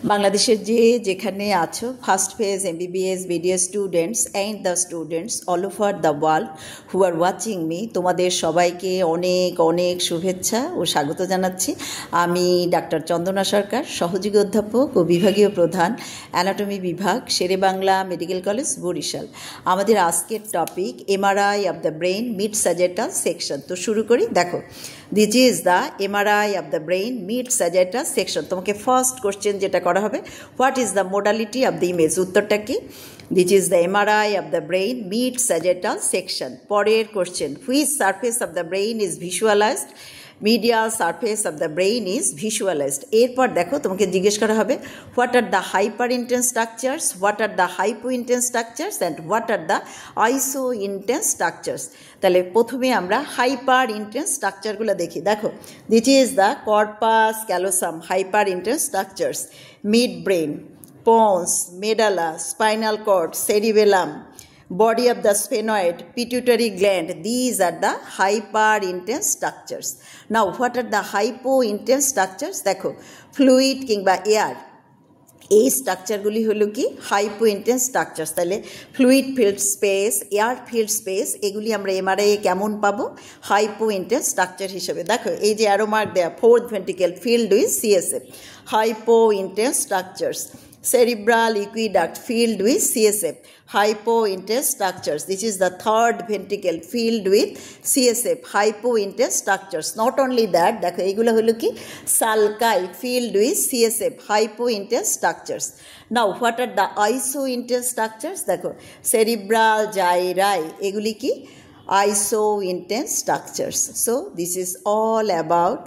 বাংলাদেশের যেখানে আছো first phase MBBS BDS students and the students all over the world who are watching me, তোমাদের সবাইকে অনেক অনেক শুভেচ্ছা ও স্বাগত জানাচ্ছি। আমি ডাক্তার চন্দনা সরকার, সহযোগী অধ্যাপক ও বিভাগীয় প্রধান, অ্যানাটমি বিভাগ, শেরেবাংলা মেডিকেল কলেজ, বরিশাল। আমাদের আজকের topic MRI of the brain mid sagittal section. তো শুরু করি। দেখো, this is the MRI of the brain mid sagittal section. তোমাকে ফার্স্ট কোশ্চেন যেটা করা হবে, what is the modality of the image? উত্তরটা কি? This is the MRI of the brain mid sagittal section. পরের question, which surface of the brain is visualised? Medial surface of the brain is visualised. এরপর দেখো, তোমাকে জিজ্ঞেস করা হবে, what are the hyper intense structures, what are the hypo intense structures and what are the আইসো intense structures. তাহলে প্রথমে আমরা হাইপার ইন্টেন্স স্ট্রাকচারগুলো দেখি। দেখো, this is the corpus callosum hyper intense structures, mid brain, pons, medulla, spinal cord, cerebellum, body of the sphenoid, pituitary gland. These are the hyperintense structures. Now, what are the hypointense structures? দেখো, fluid কিংবা air, এই স্ট্রাকচারগুলি হলো কি হাইপোইন্টেন্স structures. তাহলে fluid field space, air field space, এগুলি আমরা MRI কেমন পাবো? হাইপোইন্টেন্স স্ট্রাকচার হিসেবে। দেখো, এই যে অ্যারো মার্ক দেয়া, fourth ventricle filled with CSF, hypointense structures. Cerebral aqueduct filled with CSF, hypointense structures. This is the third ventricle filled with CSF, hypointense structures. Not only that, দেখো এইগুলো হলো কি sulci filled with CSF, hypointense structures. Now, what are the isointense structures? দেখো, cerebral gyri, এগুলি কি isointense structures. So, this is all about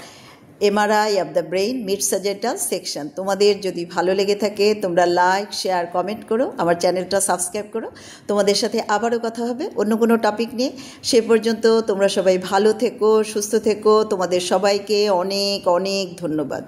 MRI of the brain mid sagittal section. তোমাদের যদি ভালো লেগে থাকে তোমরা লাইক, শেয়ার, কমেন্ট করো, আমার চ্যানেলটা সাবস্ক্রাইব করো। তোমাদের সাথে আবারও কথা হবে অন্য কোনো টপিক নিয়ে। সে পর্যন্ত তোমরা সবাই ভালো থেকো, সুস্থ থেকো। তোমাদের সবাইকে অনেক অনেক ধন্যবাদ।